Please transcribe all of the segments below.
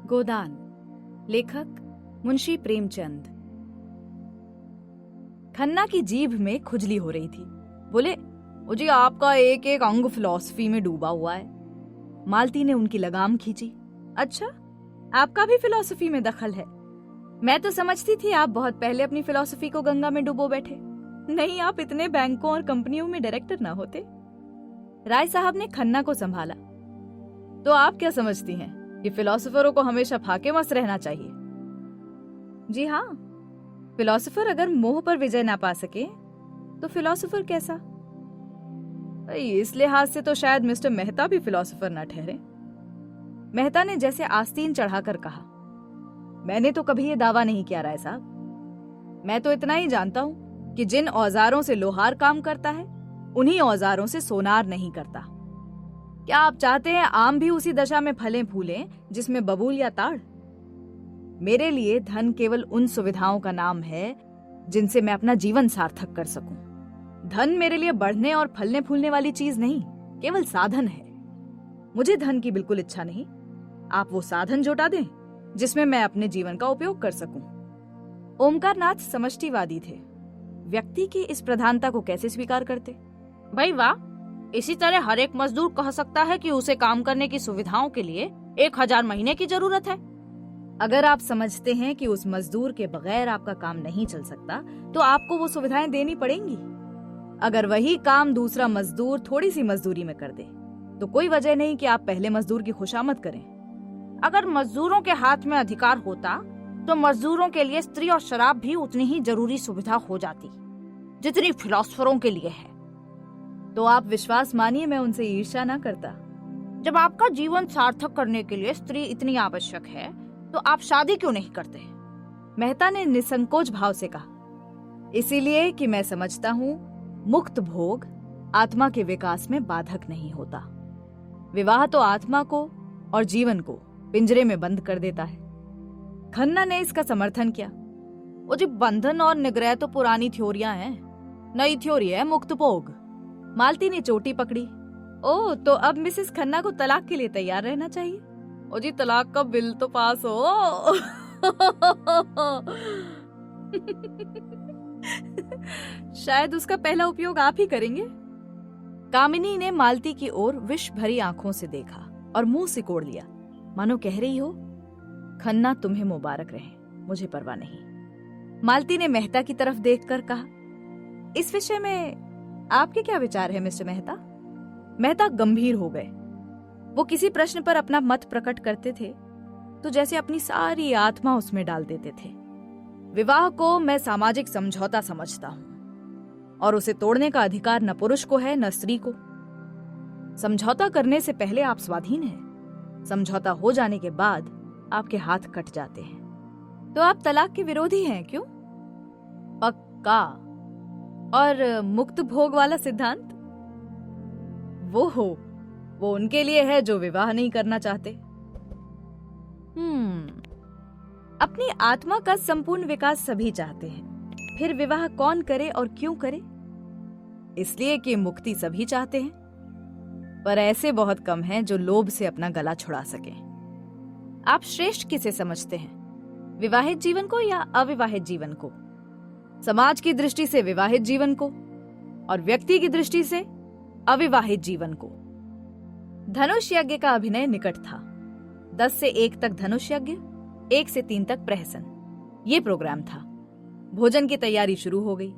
गोदान। लेखक मुंशी प्रेमचंद। खन्ना की जीभ में खुजली हो रही थी। बोले, ओ जी, आपका एक एक अंग फिलॉसफी में डूबा हुआ है। मालती ने उनकी लगाम खींची। अच्छा, आपका भी फिलॉसफी में दखल है? मैं तो समझती थी आप बहुत पहले अपनी फिलॉसफी को गंगा में डुबो बैठे। नहीं, आप इतने बैंकों और कंपनियों में डायरेक्टर ना होते। राय साहब ने खन्ना को संभाला। तो आप क्या समझती हैं कि फिलोसोफरों को हमेशा फाके मस्त रहना चाहिए? जी हाँ, फिलोसोफर अगर मोह पर विजय ना पा सके तो फिलोसोफर कैसा? इस लिहाज से तो शायद मिस्टर मेहता भी फिलोसोफर ना ठहरे। मेहता ने जैसे आस्तीन चढ़ाकर कहा। मैंने तो कभी ये दावा नहीं किया राय साहब। मैं तो इतना ही जानता हूं कि जिन औजारों से लोहार काम करता है उन्हीं औजारों से सोनार नहीं करता। क्या आप चाहते हैं आम भी उसी दशा में फलें फूलें जिसमें बबूल या ताड़? मेरे लिए धन केवल उन सुविधाओं का नाम है जिनसे मैं अपना जीवन सार्थक कर सकूं। धन मेरे लिए बढ़ने और फलने फूलने वाली चीज नहीं, केवल साधन है। मुझे धन की बिल्कुल इच्छा नहीं। आप वो साधन जुटा दें जिसमें मैं अपने जीवन का उपयोग कर सकूं। ओमकारनाथ समष्टिवादी थे। व्यक्ति की इस प्रधानता को कैसे स्वीकार करते? भाई वाह, इसी तरह हर एक मजदूर कह सकता है कि उसे काम करने की सुविधाओं के लिए 1000 महीने की जरूरत है। अगर आप समझते हैं कि उस मजदूर के बगैर आपका काम नहीं चल सकता तो आपको वो सुविधाएं देनी पड़ेंगी। अगर वही काम दूसरा मजदूर थोड़ी सी मजदूरी में कर दे तो कोई वजह नहीं कि आप पहले मजदूर की खुशामद करें। अगर मजदूरों के हाथ में अधिकार होता तो मजदूरों के लिए स्त्री और शराब भी उतनी ही जरूरी सुविधा हो जाती जितनी फिलोसफरों के लिए है। तो आप विश्वास मानिए, मैं उनसे ईर्ष्या ना करता। जब आपका जीवन सार्थक करने के लिए स्त्री इतनी आवश्यक है तो आप शादी क्यों नहीं करते? मेहता ने निसंकोच भाव से कहा। इसीलिए कि मैं समझता हूँ मुक्त भोग आत्मा के विकास में बाधक नहीं होता। विवाह तो आत्मा को और जीवन को पिंजरे में बंद कर देता है। खन्ना ने इसका समर्थन किया। वो जी, बंधन और निग्रह तो पुरानी थ्योरियां हैं, नई थ्योरी है मुक्त भोग। मालती ने चोटी पकड़ी। ओ, तो अब मिसेस खन्ना को तलाक के लिए तैयार रहना चाहिए। ओ जी, तलाक का बिल तो पास हो। शायद उसका पहला उपयोग आप ही करेंगे। कामिनी ने मालती की ओर विष भरी आंखों से देखा और मुंह सिकोड़ लिया, मानो कह रही हो, खन्ना तुम्हें मुबारक रहे, मुझे परवाह नहीं। मालती ने मेहता की तरफ देखकर कहा, इस विषय में आपके क्या विचार है मिस्टर मेहता? मेहता गंभीर हो गए। वो किसी प्रश्न पर अपना मत प्रकट करते थे तो जैसे अपनी सारी आत्मा उसमें डाल देते थे। विवाह को मैं सामाजिक समझौता समझता हूं और उसे तोड़ने का अधिकार न पुरुष को है न स्त्री को। समझौता करने से पहले आप स्वाधीन हैं, समझौता हो जाने के बाद आपके हाथ कट जाते हैं। तो आप तलाक के विरोधी हैं क्यों? पक्का। और मुक्त भोग वाला सिद्धांत? वो उनके लिए है जो विवाह नहीं करना चाहते। अपनी आत्मा का संपूर्ण विकास सभी चाहते हैं, फिर विवाह कौन करे और क्यों करे? इसलिए कि मुक्ति सभी चाहते हैं, पर ऐसे बहुत कम हैं जो लोभ से अपना गला छुड़ा सकें। आप श्रेष्ठ किसे समझते हैं, विवाहित जीवन को या अविवाहित जीवन को? समाज की दृष्टि से विवाहित जीवन को और व्यक्ति की दृष्टि से अविवाहित जीवन को। धनुष यज्ञ का अभिनय निकट था। 10 से 1 तक धनुष यज्ञ, 1 से 3 तक प्रहसन, ये प्रोग्राम था। भोजन की तैयारी शुरू हो गई।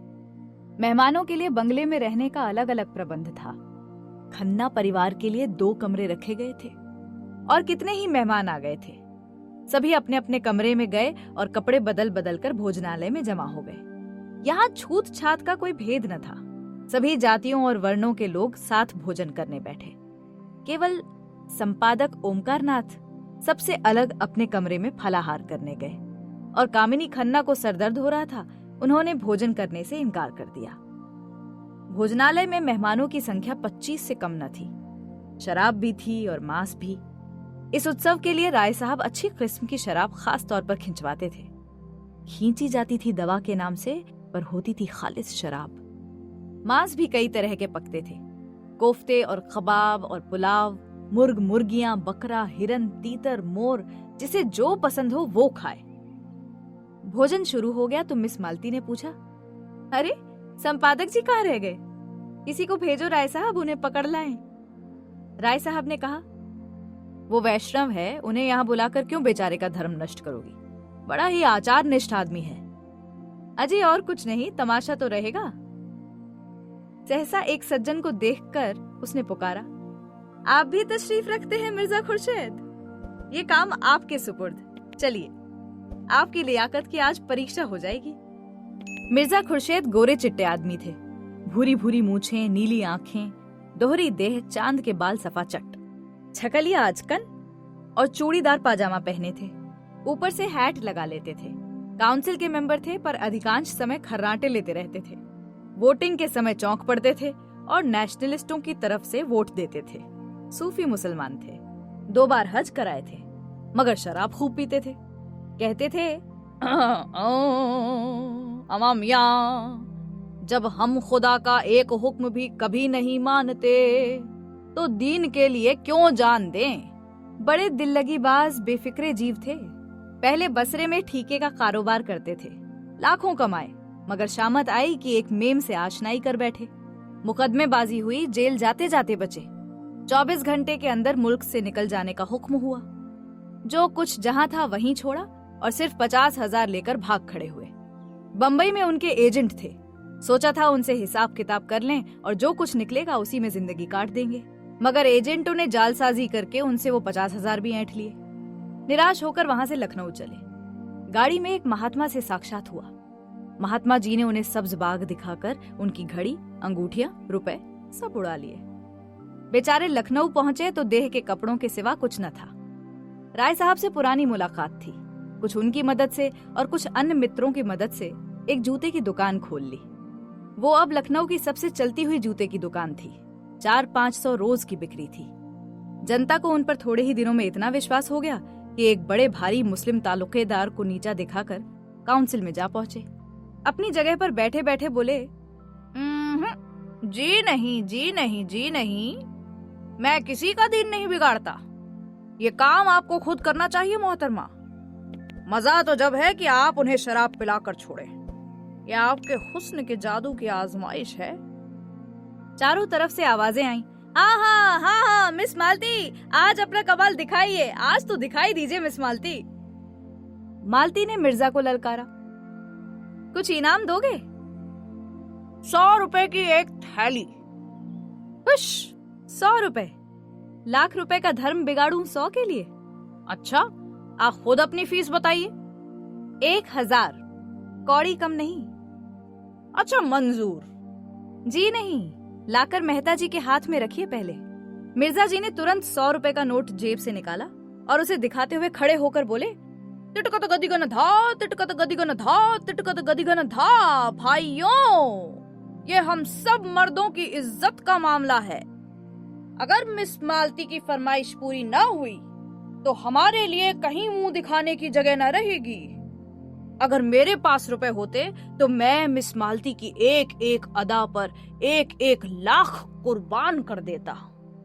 मेहमानों के लिए बंगले में रहने का अलग अलग प्रबंध था। खन्ना परिवार के लिए 2 कमरे रखे गए थे और कितने ही मेहमान आ गए थे। सभी अपने अपने कमरे में गए और कपड़े बदल बदल कर भोजनालय में जमा हो गए। यहाँ छूत छात का कोई भेद न था। सभी जातियों और वर्णों के लोग साथ भोजन करने बैठे। केवल संपादक ओमकारनाथ सबसे अलग अपने कमरे में फलाहार करने गए और कामिनी खन्ना को सरदर्द हो रहा था, उन्होंने भोजन करने से इनकार कर दिया। भोजनालय में मेहमानों की संख्या 25 से कम न थी। शराब भी थी और मांस भी। इस उत्सव के लिए राय साहब अच्छी किस्म की शराब खास तौर पर खिंचवाते थे। खींची जाती थी दवा के नाम से, पर होती थी खालिस शराब। मांस भी कई तरह के पकते थे, कोफ्ते और कबाब और पुलाव, मुर्ग, मुर्गियां, बकरा, हिरन, तीतर, मोर, जिसे जो पसंद हो वो खाए। भोजन शुरू हो गया तो मिस मालती ने पूछा, अरे संपादक जी कहाँ रह गए? किसी को भेजो राय साहब, उन्हें पकड़ लाएं। राय साहब ने कहा, वो वैष्णव है, उन्हें यहाँ बुलाकर क्यों बेचारे का धर्म नष्ट करोगी? बड़ा ही आचार निष्ठ आदमी है। अजय और कुछ नहीं, तमाशा तो रहेगा। सहसा एक सज्जन को देखकर उसने पुकारा, आप भी तशरीफ रखते हैं मिर्जा खुर्शीद? ये काम आपके सुपुर्द। चलिए, आपकी लियाकत की आज परीक्षा हो जाएगी। मिर्जा खुर्शीद गोरे चिट्टे आदमी थे। भूरी भूरी मूछें, नीली आंखें, दोहरी देह, चांद के बाल सफाचट, छकलिया अचकन और चूड़ीदार पाजामा पहने थे। ऊपर से हैट लगा लेते थे। काउंसिल के मेंबर थे पर अधिकांश समय खर्राटे लेते रहते थे। वोटिंग के समय चौंक पड़ते थे और नेशनलिस्टों की तरफ से वोट देते थे। सूफी मुसलमान थे। 2 बार हज कराए थे, मगर शराब खूब पीते थे। कहते थे, अमामिया, जब हम खुदा का एक हुक्म भी कभी नहीं मानते तो दीन के लिए क्यों जान दें। बड़े दिल्लगीबाज बेफिक्रे जीव थे। पहले बसरे में ठीके का कारोबार करते थे, लाखों कमाए, मगर शामत आई कि एक मेम से आशनाई कर बैठे। मुकदमेबाजी हुई, जेल जाते जाते बचे। 24 घंटे के अंदर मुल्क से निकल जाने का हुक्म हुआ। जो कुछ जहां था वहीं छोड़ा और सिर्फ 50,000 लेकर भाग खड़े हुए। बंबई में उनके एजेंट थे। सोचा था उनसे हिसाब किताब कर लें और जो कुछ निकलेगा उसी में जिंदगी काट देंगे, मगर एजेंटों ने जालसाजी करके उनसे वो 50,000 भी ऐंठ लिए। निराश होकर वहां से लखनऊ चले। गाड़ी में एक महात्मा से साक्षात हुआ। महात्मा जी ने उन्हें सब्ज बाग दिखाकर उनकी घड़ी, अंगूठियां, रुपए सब उड़ा लिए। बेचारे लखनऊ पहुंचे तो देह के कपड़ों के सिवा कुछ न था। राय साहब से पुरानी मुलाकात थी। कुछ उनकी मदद से और कुछ अन्य मित्रों की मदद से एक जूते की दुकान खोल ली। वो अब लखनऊ की सबसे चलती हुई जूते की दुकान थी। 400-500 रोज की बिक्री थी। जनता को उन पर थोड़े ही दिनों में इतना विश्वास हो गया कि एक बड़े भारी मुस्लिम तालुकेदार को नीचा दिखाकर काउंसिल में जा पहुंचे। अपनी जगह पर बैठे बैठे बोले, जी नहीं, जी नहीं, जी नहीं, मैं किसी का दीन नहीं बिगाड़ता। ये काम आपको खुद करना चाहिए मोहतरमा। मजा तो जब है कि आप उन्हें शराब पिलाकर छोड़ें। यह आपके हुस्न के जादू की आजमाइश है। चारों तरफ से आवाजें आईं, हाँ हाँ हाँ हाँ मिस मालती, आज अपना कमाल दिखाइए, आज तो दिखाई दीजिए मिस मालती। मालती ने मिर्जा को ललकारा, कुछ इनाम दोगे? 100 रुपए की एक थैली। 100 रुपए? लाख रुपए का धर्म बिगाड़ूं 100 के लिए? अच्छा, आप खुद अपनी फीस बताइए। 1000, कौड़ी कम नहीं। अच्छा, मंजूर। जी नहीं, लाकर मेहता जी के हाथ में रखिए पहले। मिर्जा जी ने तुरंत 100 रुपए का नोट जेब से निकाला और उसे दिखाते हुए खड़े होकर बोले, तिटकत गदिगन धा, तिटकत गदिगन धा, तिटकत गदिगन धा। भाइयों, ये हम सब मर्दों की इज्जत का मामला है। अगर मिस मालती की फरमाइश पूरी न हुई तो हमारे लिए कहीं मुंह दिखाने की जगह न रहेगी। अगर मेरे पास रुपए होते तो मैं मिस मालती की एक एक अदा पर 1-1 लाख कुर्बान कर देता।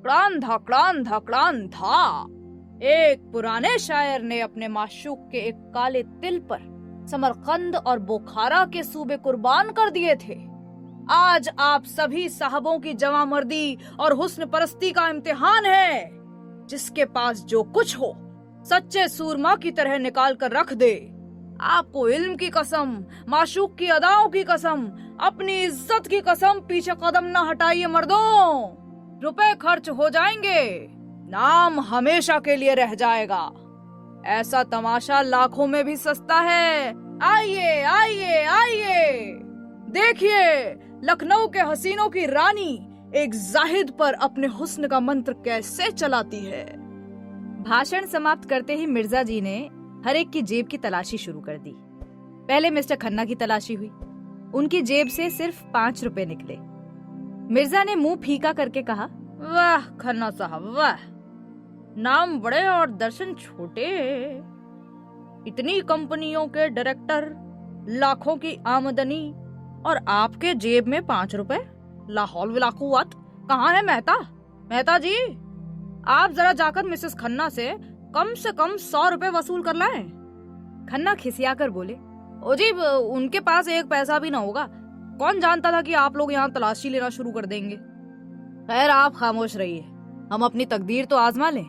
क्लान धा, क्लान धा, क्लान धा। एक पुराने शायर ने अपने माशूक के एक काले तिल पर समरकंद और बोखारा के सूबे कुर्बान कर दिए थे। आज आप सभी साहबों की जवामर्दी और हुस्न परस्ती का इम्तिहान है। जिसके पास जो कुछ हो सच्चे सूरमा की तरह निकाल कर रख दे। आपको इल्म की कसम, माशूक की अदाओं की कसम, अपनी इज्जत की कसम, पीछे कदम न हटाइए मर्दों। रुपए खर्च हो जाएंगे, नाम हमेशा के लिए रह जाएगा। ऐसा तमाशा लाखों में भी सस्ता है। आइए आइए आइए, देखिए लखनऊ के हसीनों की रानी एक जाहिद पर अपने हुस्न का मंत्र कैसे चलाती है। भाषण समाप्त करते ही मिर्जा जी ने हर एक की जेब की तलाशी शुरू कर दी। पहले मिस्टर खन्ना की तलाशी हुई। उनकी जेब से सिर्फ 5 रुपए निकले। मिर्जा ने मुंह फीका करके कहा, वाह खन्ना साहब वाह, नाम बड़े और दर्शन छोटे। इतनी कंपनियों के डायरेक्टर, लाखों की आमदनी और आपके जेब में 5 रुपए। लाहौल विलाकुवत। कहाँ है मेहता? मेहता जी, आप जरा जाकर मिसेस खन्ना से कम 100 रुपए वसूल कर लाएं। खन्ना खिसियाकर बोले, ओ जी उनके पास एक पैसा भी ना होगा। कौन जानता था कि आप लोग यहाँ तलाशी लेना शुरू कर देंगे। खैर आप खामोश रहिए, हम अपनी तकदीर तो आजमा लें।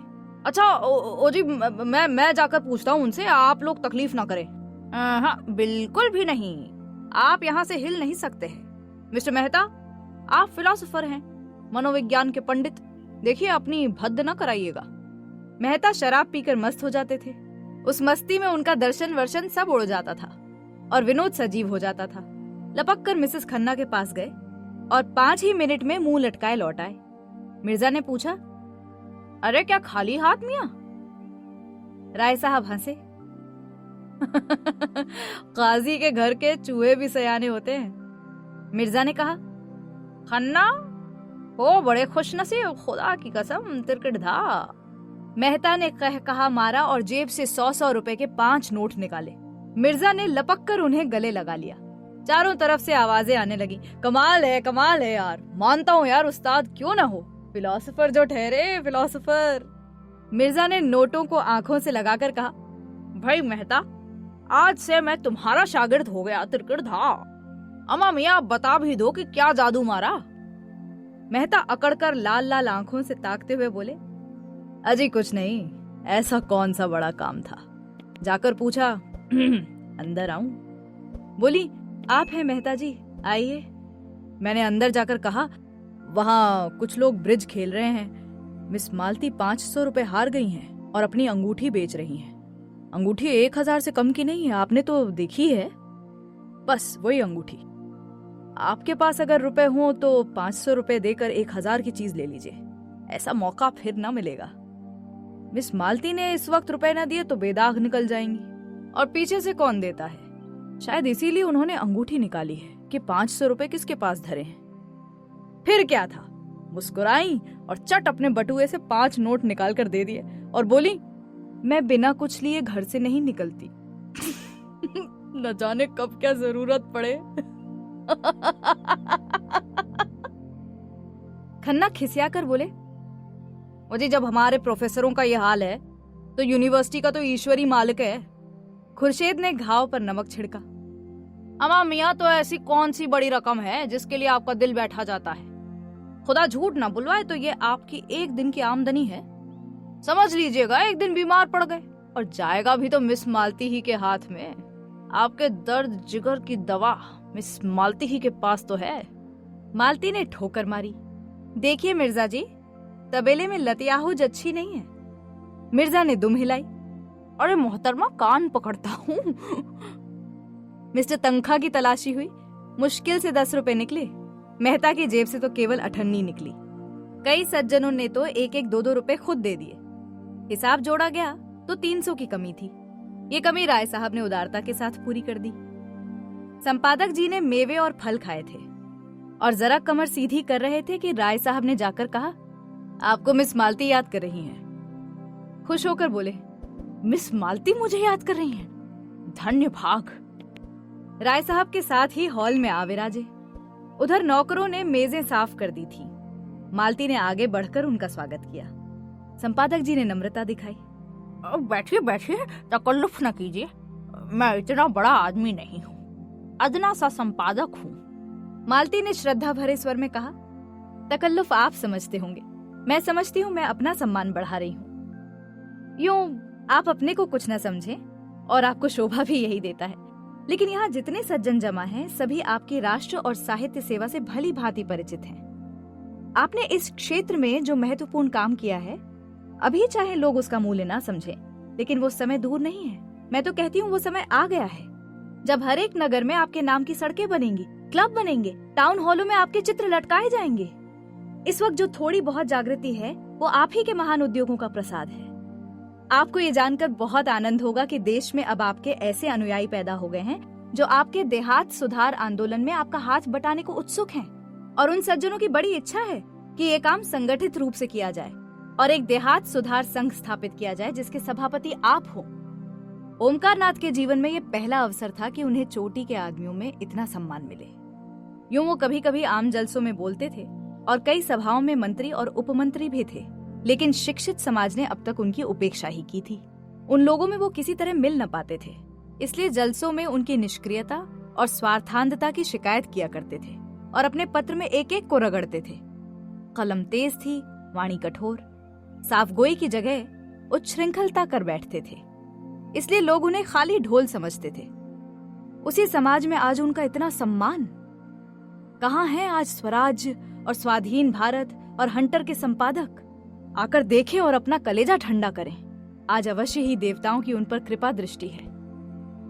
अच्छा ओ जी मैं जाकर पूछता हूँ उनसे, आप लोग तकलीफ ना करें। हाँ बिल्कुल भी नहीं, आप यहाँ से हिल नहीं सकते हैं। मिस्टर मेहता, आप फिलोसोफर हैं, मनोविज्ञान के पंडित, देखिए अपनी भद्द ना कराइएगा। मेहता शराब पीकर मस्त हो जाते थे। उस मस्ती में उनका दर्शन वर्शन सब उड़ जाता था और विनोद सजीव हो जाता था। लपक कर मिसेस खन्ना के पास गए और 5 ही मिनट में मुंह लटकाए लौट आए। मिर्जा ने पूछा, अरे क्या खाली हाथ मियां? राय साहब हंसे। काजी के घर के चूहे भी सयाने होते हैं। मिर्जा ने कहा, खन्ना हो बड़े खुशनसीब, खुदा की कसम तिरकड़धा। मेहता ने कहा मारा और जेब से 100 रुपए के 5 नोट निकाले। मिर्जा ने लपक कर उन्हें गले लगा लिया। चारों तरफ से आवाजें आने लगी, कमाल है यार, मानता हूँ यार उस्ताद, क्यों ना हो, फिलोसोफर जो ठहरे फिलोसोफर। मिर्जा ने नोटों को आंखों से लगाकर कहा, भाई मेहता, आज से मैं तुम्हारा शागिर्द हो गया तिरकड़धा। अम्मा मियाँ बता भी दो कि क्या जादू मारा। मेहता अकड़कर लाल लाल आंखों से ताकते हुए बोले, अजी कुछ नहीं, ऐसा कौन सा बड़ा काम था। जाकर पूछा, अंदर आऊं? बोली, आप हैं मेहता जी, आइए। मैंने अंदर जाकर कहा, वहां कुछ लोग ब्रिज खेल रहे हैं। मिस मालती 500 रुपए हार गई हैं और अपनी अंगूठी बेच रही हैं। अंगूठी 1000 से कम की नहीं है, आपने तो देखी है। बस वही अंगूठी। आपके पास अगर रुपए हो तो 500 रुपए देकर 1000 की चीज ले लीजिए, ऐसा मौका फिर ना मिलेगा। मिस मालती ने इस वक्त रुपए ना दिए तो बेदाग निकल जाएंगी, और पीछे से कौन देता है। शायद इसीलिए उन्होंने अंगूठी निकाली है कि 500 रुपए किसके पास धरे हैं। फिर क्या था, मुस्कुराई और चट अपने बटुए से 5 नोट निकाल कर दे दिए और बोली, मैं बिना कुछ लिए घर से नहीं निकलती। न जाने कब क्या जरूरत पड़े। खन्ना खिसिया कर बोले, मुझे जब हमारे प्रोफेसरों का ये हाल है तो यूनिवर्सिटी का तो ईश्वर ही मालिक है। खुर्शीद ने घाव पर नमक छिड़का। अम्मा मियाँ, तो ऐसी कौन सी बड़ी रकम है जिसके लिए आपका दिल बैठा जाता है? खुदा झूठ ना बुलवाए तो ये आपकी एक दिन की आमदनी है। समझ लीजिएगा एक दिन बीमार पड़ गए और जाएगा भी तो मिस मालती ही के हाथ में। आपके दर्द जिगर की दवा मिस मालती ही के पास तो है। मालती ने ठोकर मारी। देखिए मिर्जा जी, तबेले में लतियाहुज अच्छी नहीं है। मिर्जा ने दुम हिलाई। अरे मोहतरमा, कान पकड़ता हूँ। मिस्टर तनख्वाह की तलाशी हुई। मुश्किल से 10 रुपए निकले। मेहता की जेब से तो केवल 98 निकली। कई सज्जनों ने तो 1-1, 2-2 रुपए खुद दे दिए। हिसाब जोड़ा गया तो 300 की कमी थी। ये कमी राय साहब ने उदारता के साथ पूरी कर दी। संपादक जी ने मेवे और फल खाए थे और जरा कमर सीधी कर रहे थे कि राय साहब ने जाकर कहा, आपको मिस मालती याद कर रही हैं। खुश होकर बोले, मिस मालती मुझे याद कर रही हैं? धन्य भाग। राय साहब के साथ ही हॉल में आ विराजे। उधर नौकरों ने मेजें साफ कर दी थी। मालती ने आगे बढ़कर उनका स्वागत किया। संपादक जी ने नम्रता दिखाई। बैठिए बैठिए, तकल्लुफ न कीजिए, मैं इतना बड़ा आदमी नहीं हूँ, अदना सा संपादक हूँ। मालती ने श्रद्धा भरे स्वर में कहा, तकल्लुफ आप समझते होंगे, मैं समझती हूँ मैं अपना सम्मान बढ़ा रही हूँ। यूं आप अपने को कुछ न समझें और आपको शोभा भी यही देता है, लेकिन यहाँ जितने सज्जन जमा हैं सभी आपकी राष्ट्र और साहित्य सेवा से भली भांति परिचित हैं। आपने इस क्षेत्र में जो महत्वपूर्ण काम किया है, अभी चाहे लोग उसका मूल्य ना समझें, लेकिन वो समय दूर नहीं है। मैं तो कहती हूँ वो समय आ गया है जब हर एक नगर में आपके नाम की सड़कें बनेंगी, क्लब बनेंगे, टाउन हॉलों में आपके चित्र लटकाए जाएंगे। इस वक्त जो थोड़ी बहुत जागृति है वो आप ही के महान उद्योगों का प्रसाद है। आपको ये जानकर बहुत आनंद होगा कि देश में अब आपके ऐसे अनुयायी पैदा हो गए हैं जो आपके देहात सुधार आंदोलन में आपका हाथ बटाने को उत्सुक हैं, और उन सज्जनों की बड़ी इच्छा है कि ये काम संगठित रूप से किया जाए और एक देहात सुधार संघ स्थापित किया जाए जिसके सभापति आप हो। ओमकार नाथ के जीवन में ये पहला अवसर था कि उन्हें चोटी के आदमियों में इतना सम्मान मिले। यूं वो कभी कभी आम जलसों में बोलते थे और कई सभाओं में मंत्री और उपमंत्री भी थे, लेकिन शिक्षित समाज ने अब तक उनकी उपेक्षा ही की थी। उन लोगों में वो किसी तरह मिल न पाते थे, इसलिए जलसों में उनकी निष्क्रियता और स्वार्थांधता की शिकायत किया करते थे और अपने पत्र में एक एक को रगड़ते थे। कलम तेज थी, वाणी कठोर, साफगोई की जगह उच्छृंखलता कर बैठते थे, इसलिए लोग उन्हें खाली ढोल समझते थे। उसी समाज में आज उनका इतना सम्मान। कहाँ है आज स्वराज और स्वाधीन भारत और हंटर के संपादक? आकर देखें और अपना कलेजा ठंडा करें। आज अवश्य ही देवताओं की उन पर कृपा दृष्टि है।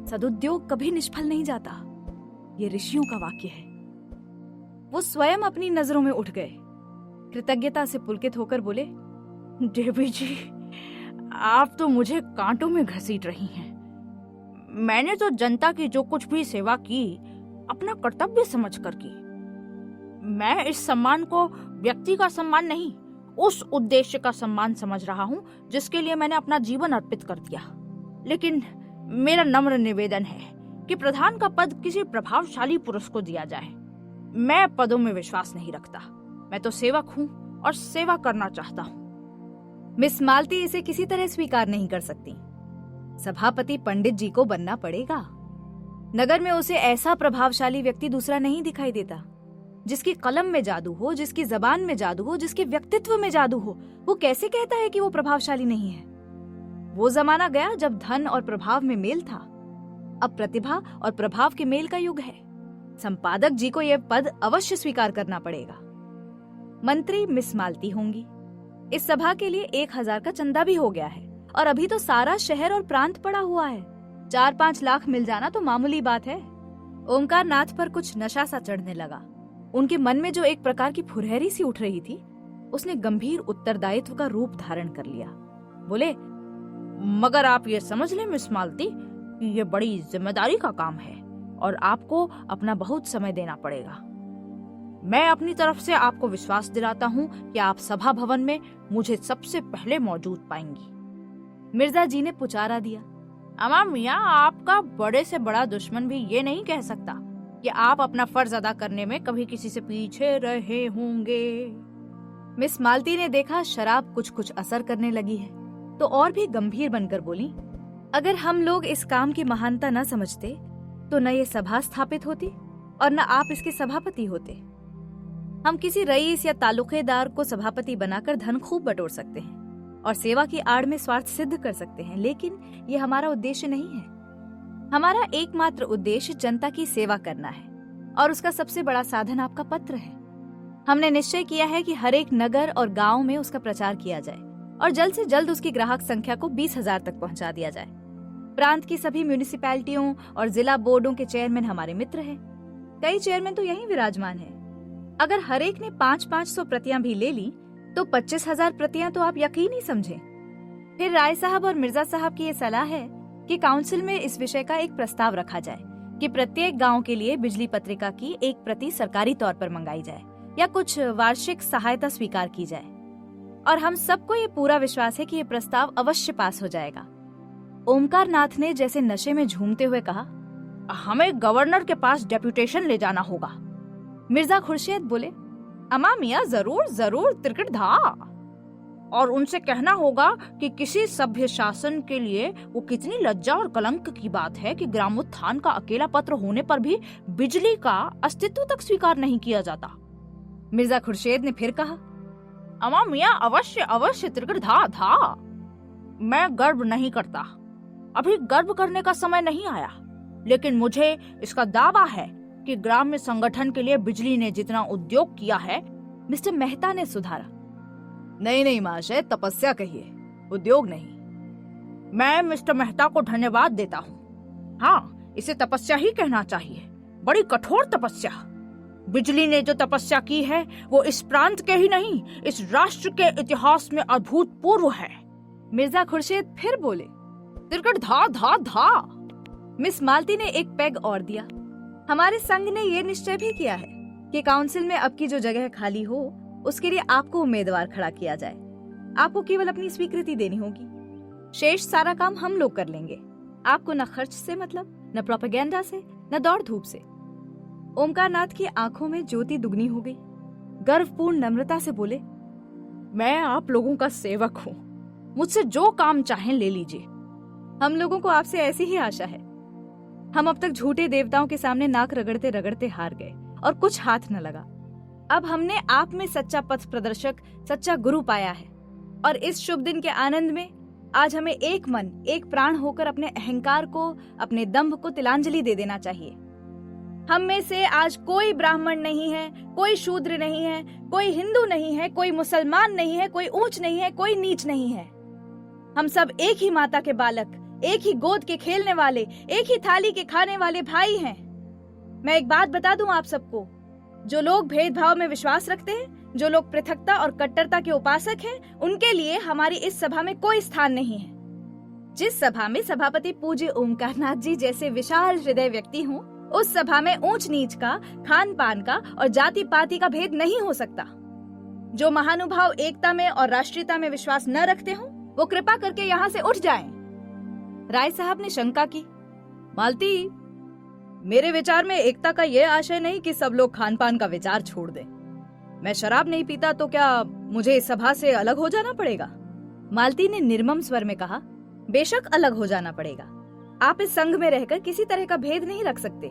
सदुद्योग कभी निष्फल नहीं जाता, ये ऋषियों का वाक्य है। वो स्वयं अपनी नजरों में उठ गए, कृतज्ञता से पुलकित होकर बोले, देवी जी, आप तो मुझे कांटों में घसीट रही हैं। मैंने तो जनता की जो कुछ भी सेवा की अपना कर्तव्य समझकर की। मैं इस सम्मान को व्यक्ति का सम्मान नहीं, उस उद्देश्य का सम्मान समझ रहा हूँ जिसके लिए मैंने अपना जीवन अर्पित कर दिया। लेकिन मेरा नम्र निवेदन है कि प्रधान का पद किसी प्रभावशाली पुरुष को दिया जाए। मैं पदों में विश्वास नहीं रखता, मैं तो सेवक हूँ और सेवा करना चाहता हूँ। मिस मालती इसे किसी तरह स्वीकार नहीं कर सकती। सभापति पंडित जी को बनना पड़ेगा। नगर में उसे ऐसा प्रभावशाली व्यक्ति दूसरा नहीं दिखाई देता, जिसकी कलम में जादू हो, जिसकी जबान में जादू हो, जिसके व्यक्तित्व में जादू हो। वो कैसे कहता है कि वो प्रभावशाली नहीं है? वो जमाना गया जब धन और प्रभाव में मेल था, अब प्रतिभा और प्रभाव के मेल का युग है। संपादक जी को यह पद अवश्य स्वीकार करना पड़ेगा। मंत्री मिस मालती होंगी। इस सभा के लिए 1000 का चंदा भी हो गया है और अभी तो सारा शहर और प्रांत पड़ा हुआ है। 4-5 लाख मिल जाना तो मामूली बात है। ओमकार नाथ पर कुछ नशा सा चढ़ने लगा। उनके मन में जो एक प्रकार की फुरहरी सी उठ रही थी, उसने गंभीर उत्तरदायित्व का रूप धारण कर लिया। बोले, मगर आप ये समझ लें मिस मालती, ये बड़ी जिम्मेदारी का काम है और आपको अपना बहुत समय देना पड़ेगा। मैं अपनी तरफ से आपको विश्वास दिलाता हूँ कि आप सभा भवन में मुझे सबसे पहले मौजूद पाएंगी। मिर्जा जी ने पुचारा दिया, अमा मियाँ, आपका बड़े से बड़ा दुश्मन भी ये नहीं कह सकता कि आप अपना फर्ज अदा करने में कभी किसी से पीछे रहे होंगे। मिस मालती ने देखा शराब कुछ कुछ असर करने लगी है, तो और भी गंभीर बनकर बोली, अगर हम लोग इस काम की महानता न समझते तो न ये सभा स्थापित होती और न आप इसके सभापति होते। हम किसी रईस या तालुकेदार को सभापति बनाकर धन खूब बटोर सकते हैं और सेवा की आड़ में स्वार्थ सिद्ध कर सकते हैं, लेकिन ये हमारा उद्देश्य नहीं है। हमारा एकमात्र उद्देश्य जनता की सेवा करना है और उसका सबसे बड़ा साधन आपका पत्र है। हमने निश्चय किया है कि हर एक नगर और गांव में उसका प्रचार किया जाए और जल्द से जल्द उसकी ग्राहक संख्या को 20,000 तक पहुंचा दिया जाए। प्रांत की सभी म्यूनिसिपैलिटियों और जिला बोर्डों के चेयरमैन हमारे मित्र हैं। कई चेयरमैन तो यहीं विराजमान हैं। अगर हर एक ने 500-500 प्रतियां भी ले ली तो 25,000 प्रतियां तो आप यकीन ही समझें। फिर राय साहब और मिर्जा साहब की ये सलाह है कि काउंसिल में इस विषय का एक प्रस्ताव रखा जाए कि प्रत्येक गांव के लिए बिजली पत्रिका की एक प्रति सरकारी तौर पर मंगाई जाए या कुछ वार्षिक सहायता स्वीकार की जाए। और हम सबको ये पूरा विश्वास है कि ये प्रस्ताव अवश्य पास हो जाएगा। ओमकार नाथ ने जैसे नशे में झूमते हुए कहा, हमें गवर्नर के पास डेप्यूटेशन ले जाना होगा। मिर्जा खुर्शीद बोले, अमा मियाँ, जरूर जरूर, तिरकट धा। और उनसे कहना होगा कि किसी सभ्य शासन के लिए वो कितनी लज्जा और कलंक की बात है कि ग्रामोत्थान का अकेला पत्र होने पर भी बिजली का अस्तित्व तक स्वीकार नहीं किया जाता। मिर्जा खुर्शीद ने फिर कहा, अमा मियाँ, अवश्य अवश्य, तिरकट धा धा। मैं गर्व नहीं करता, अभी गर्व करने का समय नहीं आया, लेकिन मुझे इसका दावा है कि ग्राम्य संगठन के लिए बिजली ने जितना उद्योग किया है। मिस्टर मेहता ने सुधारा, नहीं नहीं महाशय, तपस्या कहिए, उद्योग नहीं। मैं मिस्टर मेहता को धन्यवाद देता हूँ। हाँ, इसे तपस्या ही कहना चाहिए, बड़ी कठोर तपस्या। बिजली ने जो तपस्या की है वो इस प्रांत के ही नहीं, इस राष्ट्र के इतिहास में अभूतपूर्व है। मिर्जा खुर्शीद फिर बोले, तिरकट धा धा धा। मिस मालती ने एक पेग और दिया। हमारे संघ ने ये निश्चय भी किया है कि काउंसिल में अब की जो जगह खाली हो उसके लिए आपको उम्मीदवार खड़ा किया जाए। आपको केवल अपनी स्वीकृति देनी होगी, शेष सारा काम हम लोग कर लेंगे। आपको न खर्च से मतलब, न प्रोपेगेंडा से, न दौड़ धूप से। ओमकार नाथ की आंखों में ज्योति दुगनी हो गई। गर्वपूर्ण नम्रता से बोले, मैं आप लोगों का सेवक हूँ, मुझसे जो काम चाहें ले लीजिए। हम लोगों को आपसे ऐसी ही आशा है। हम अब तक झूठे देवताओं के सामने नाक रगड़ते रगड़ते हार गए और कुछ हाथ न लगा। अब हमने आप में सच्चा पथ प्रदर्शक, सच्चा गुरु पाया है और इस शुभ दिन के आनंद में आज हमें एक मन, एक प्राण होकर अपने अहंकार को, अपने दंभ को तिलांजलि दे देना चाहिए। हम में से आज कोई ब्राह्मण नहीं है, कोई शूद्र नहीं है, कोई हिंदू नहीं है, कोई मुसलमान नहीं है, कोई ऊंच नहीं है, कोई नीच नहीं है। हम सब एक ही माता के बालक, एक ही गोद के खेलने वाले, एक ही थाली के खाने वाले भाई हैं। मैं एक बात बता दूं आप सबको, जो लोग भेदभाव में विश्वास रखते हैं, जो लोग पृथकता और कट्टरता के उपासक हैं, उनके लिए हमारी इस सभा में कोई स्थान नहीं है। जिस सभा में सभापति पूज्य ओमकारनाथ जी जैसे विशाल हृदय व्यक्ति हों, उस सभा में ऊंच नीच का, खान पान का और जाति पाति का भेद नहीं हो सकता। जो महानुभाव एकता में और राष्ट्रीयता में विश्वास न रखते हों, वो कृपा करके यहाँ से उठ जाएं। राय साहब ने शंका की, मालती, मेरे विचार में एकता का यह आशय नहीं कि सब लोग खान पान का विचार छोड़ दें। मैं शराब नहीं पीता तो क्या मुझे इस सभा से अलग हो जाना पड़ेगा? मालती ने निर्मम स्वर में कहा, बेशक अलग हो जाना पड़ेगा। आप इस संघ में रहकर किसी तरह का भेद नहीं रख सकते।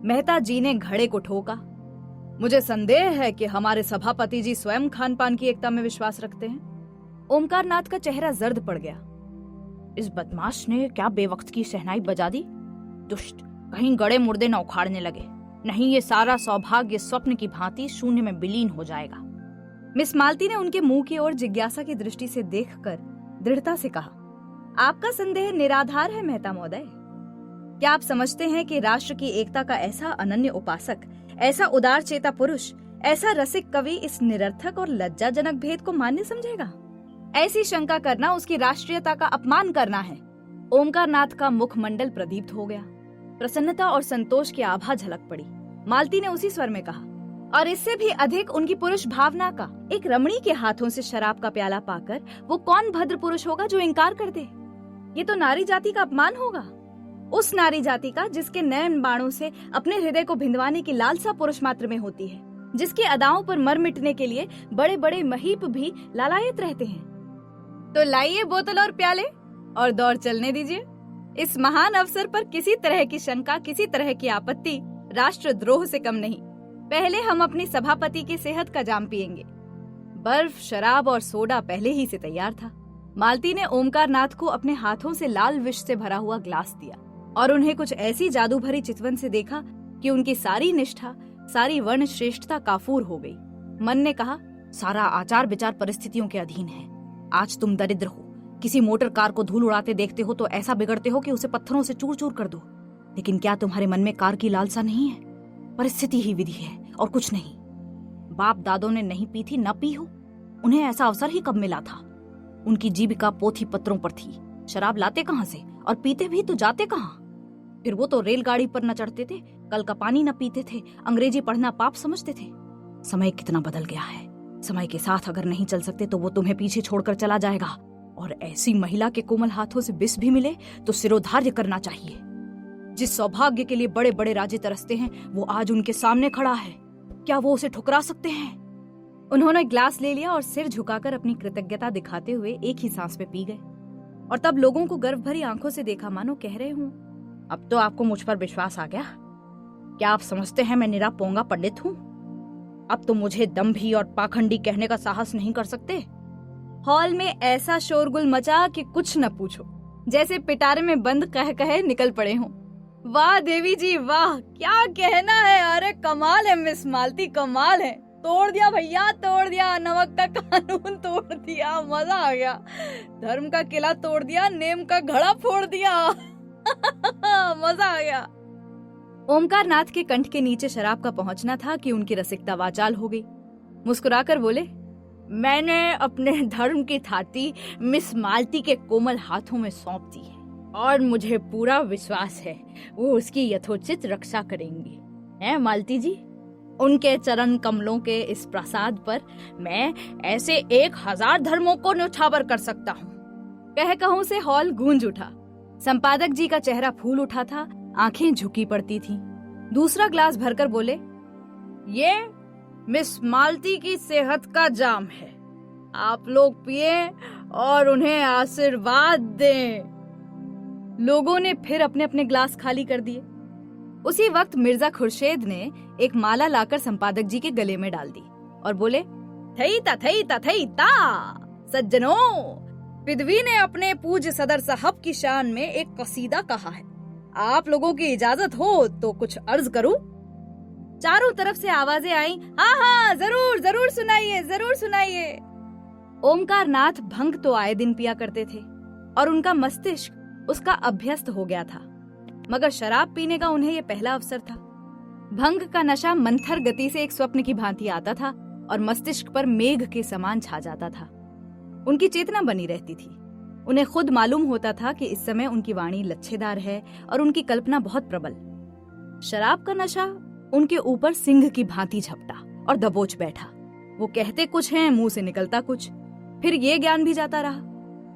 मेहता जी ने घड़े को ठोका, मुझे संदेह है कि हमारे सभापति जी स्वयं खान पान की एकता में विश्वास रखते हैं। ओमकारनाथ का चेहरा जर्द पड़ गया। इस बदमाश ने क्या बेवक्त की शहनाई बजा दी? दुष्ट, कहीं गड़े मुर्दे न उखाड़ने लगे, नहीं ये सारा सौभाग्य स्वप्न की भांति शून्य में विलीन हो जाएगा। मिस मालती ने उनके मुंह की ओर जिज्ञासा की दृष्टि से देखकर दृढ़ता से कहा, आपका संदेह निराधार है मेहता महोदय। क्या आप समझते हैं कि राष्ट्र की एकता का ऐसा अनन्य उपासक, ऐसा उदार चेता पुरुष, ऐसा रसिक कवि इस निरर्थक और लज्जाजनक भेद को मान्य समझेगा? ऐसी शंका करना उसकी राष्ट्रीयता का अपमान करना है। ओमकारनाथ का मुखमंडल प्रदीप्त हो गया। प्रसन्नता और संतोष की आभा झलक पड़ी। मालती ने उसी स्वर में कहा, और इससे भी अधिक उनकी पुरुष भावना का। एक रमणी के हाथों से शराब का प्याला पाकर वो कौन भद्र पुरुष होगा जो इनकार कर दे? ये तो नारी जाति का अपमान होगा, उस नारी जाति का जिसके नयन बाणों से अपने हृदय को भिंदवाने की लालसा पुरुष मात्र में होती है, जिसकी अदाओं पर मर मिटने के लिए बड़े बड़े महीप भी लालायत रहते हैं। तो लाइए बोतल और प्याले और दौड़ चलने दीजिए। इस महान अवसर पर किसी तरह की शंका, किसी तरह की आपत्ति राष्ट्रद्रोह से कम नहीं। पहले हम अपनी सभापति की सेहत का जाम पिएंगे। बर्फ, शराब और सोडा पहले ही से तैयार था। मालती ने ओमकारनाथ को अपने हाथों से लाल विष से भरा हुआ ग्लास दिया और उन्हें कुछ ऐसी जादू भरी चितवन से देखा कि उनकी सारी निष्ठा, सारी वर्ण श्रेष्ठता काफूर हो गई। मन ने कहा, सारा आचार विचार परिस्थितियों के अधीन है। आज तुम दरिद्र हो, किसी मोटर कार को धूल उड़ाते देखते हो तो ऐसा बिगड़ते हो कि उसे पत्थरों से चूर चूर कर दो। लेकिन क्या तुम्हारे मन में कार की लालसा नहीं है? परिस्थिति ही विधि है और कुछ नहीं। बाप दादों ने नहीं पी थी, न पी हो। उन्हें ऐसा अवसर ही कब मिला था? उनकी जीविका पोथी पत्रों पर थी। शराब लाते कहाँ से और पीते भी तो जाते कहाँ? फिर वो तो रेलगाड़ी पर न चढ़ते थे, कल का पानी न पीते थे, अंग्रेजी पढ़ना पाप समझते थे। समय कितना बदल गया है। समय के साथ अगर नहीं चल सकते तो वो तुम्हें पीछे छोड़कर चला जाएगा। और ऐसी महिला के कोमल हाथों से विष भी मिले तो सिरोधार्य करना चाहिए। जिस सौभाग्य के लिए बड़े बड़े राजे तरसते हैं, वो आज उनके सामने खड़ा है। क्या वो उसे ठुकरा सकते हैं? उन्होंने ग्लास ले लिया और सिर झुकाकर अपनी कृतज्ञता दिखाते हुए एक ही सांस में पी गए। और तब लोगों को गर्व भरी आंखों से देखा, मानो कह रहे हूँ, अब तो आपको मुझ पर विश्वास आ गया। क्या आप समझते हैं मैं निरा पोंगा पंडित हूँ? अब तो मुझे दंभी और पाखंडी कहने का साहस नहीं कर सकते। हॉल में ऐसा शोरगुल मचा कि कुछ न पूछो, जैसे पिटारे में बंद कह कहे निकल पड़े हों। वाह देवी जी वाह, क्या कहना है। अरे कमाल है मिस मालती, कमाल है। तोड़ दिया भैया, तोड़ दिया। नमक का कानून तोड़ दिया, मजा आ गया। धर्म का किला तोड़ दिया, नेम का घड़ा फोड़ दिया। मजा आ गया। ओमकारनाथ के कंठ के नीचे शराब का पहुंचना था कि उनकी रसिकता वाचाल हो गई। मुस्कुराकर बोले, मैंने अपने धर्म की थाती मिस मालती के कोमल हाथों में सौंप दी है और मुझे पूरा विश्वास है वो उसकी यथोचित रक्षा करेंगी। हैं मालती जी? उनके चरण कमलों के इस प्रसाद पर मैं ऐसे 1000 धर्मों को न्योछावर कर सकता हूँ। कह कहूं से हॉल गूंज उठा। संपादक जी का चेहरा फूल उठा था, आंखें झुकी पड़ती थीं। दूसरा ग्लास भरकर बोले, ये मिस मालती की सेहत का जाम है। आप लोग पिए और उन्हें आशीर्वाद दें। लोगों ने फिर अपने अपने ग्लास खाली कर दिए। उसी वक्त मिर्जा खुर्शेद ने एक माला लाकर संपादक जी के गले में डाल दी और बोले, थईता थईता थईता। सज्जनों, पिदवी ने अपने पूज्य सदर साहब की शान में एक कसीदा कहा है। आप लोगों की इजाजत हो तो कुछ अर्ज करूं? चारों तरफ से आवाजें आई, हाँ हाँ जरूर जरूर सुनाइए, जरूर सुनाइए। ओमकार नाथ भंग तो आए दिन पिया करते थे और उनका मस्तिष्क उसका अभ्यस्त हो गया था, मगर शराब पीने का उन्हें यह पहला अवसर था। भंग का नशा मंथर गति से एक स्वप्न की भांति आता था और मस्तिष्क पर मेघ के समान छा जाता था। उनकी चेतना बनी रहती थी। उन्हें खुद मालूम होता था कि इस समय उनकी वाणी लच्छेदार है और उनकी कल्पना बहुत प्रबल। शराब का नशा उनके ऊपर सिंह की भांति झपटा और दबोच बैठा। वो कहते कुछ हैं, मुंह से निकलता कुछ। फिर ये ज्ञान भी जाता रहा,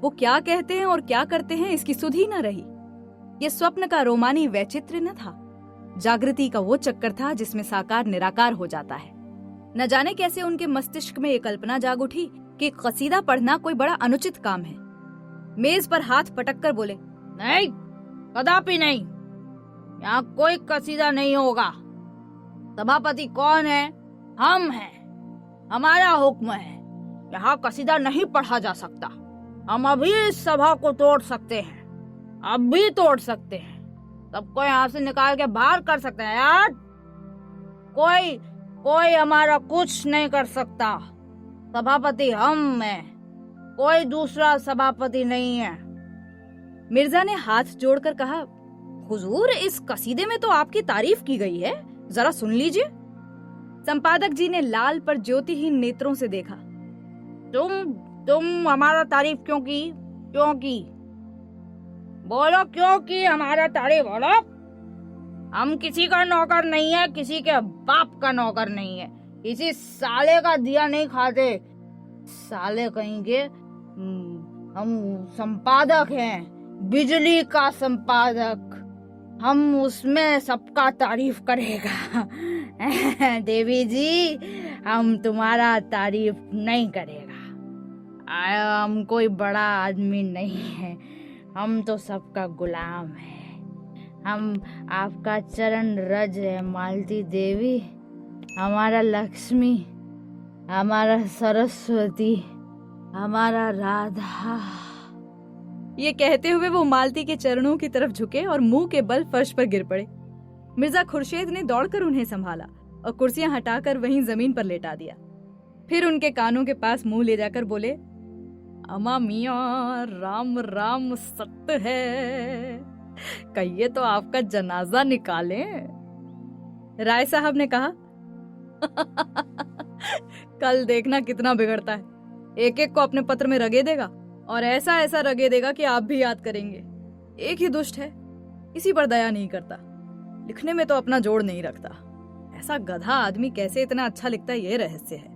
वो क्या कहते हैं और क्या करते हैं इसकी सुध ही न रही। ये स्वप्न का रोमानी वैचित्र्य न था, जागृति का वो चक्कर था जिसमें साकार निराकार हो जाता है। न जाने कैसे उनके मस्तिष्क में ये कल्पना जाग उठी कि कसीदा पढ़ना कोई बड़ा अनुचित काम है। मेज पर हाथ पटक कर बोले, नहीं, कदापि नहीं, यहाँ कोई कसीदा नहीं होगा। सभापति कौन है? हम हैं। हमारा हुक्म है, यहाँ कसीदा नहीं पढ़ा जा सकता। हम अभी इस सभा को तोड़ सकते हैं, अब भी तोड़ सकते हैं। सबको यहाँ से निकाल के बाहर कर सकते हैं यार। कोई हमारा कुछ नहीं कर सकता। सभापति हम हैं, कोई दूसरा सभापति नहीं है। मिर्जा ने हाथ जोड़कर कहा, हुजूर, इस कसीदे में तो आपकी तारीफ की गई है, जरा सुन लीजिए। संपादक जी ने लाल पर ज्योतिहीन नेत्रों से देखा। तुम हमारा तारीफ क्यों की? बोलो क्यों की हमारा तारीफ? बोलो। हम किसी का नौकर नहीं है, किसी के बाप का नौकर नहीं है, किसी साले का दिया नहीं खाते। साले कहेंगे, हम संपादक हैं, बिजली का संपादक। हम उसमें सबका तारीफ करेगा। देवी जी, हम तुम्हारा तारीफ नहीं करेगा। हम कोई बड़ा आदमी नहीं है, हम तो सबका गुलाम है। हम आपका चरण रज है मालती देवी, हमारा लक्ष्मी, हमारा सरस्वती, हमारा राधा। ये कहते हुए वो मालती के चरणों की तरफ झुके और मुंह के बल फर्श पर गिर पड़े। मिर्जा खुर्शेद ने दौड़कर उन्हें संभाला और कुर्सियां हटाकर वहीं जमीन पर लेटा दिया। फिर उनके कानों के पास मुंह ले जाकर बोले, अमा मियां, राम राम सत्य है, कहिए तो आपका जनाजा निकालें। राय साहब ने कहा, कल देखना कितना बिगड़ता है। एक एक को अपने पत्र में रगे देगा और ऐसा ऐसा रगे देगा कि आप भी याद करेंगे। एक ही दुष्ट है, इसी पर दया नहीं करता, लिखने में तो अपना जोड़ नहीं रखता। ऐसा गधा आदमी कैसे इतना अच्छा लिखता है, ये रहस्य है।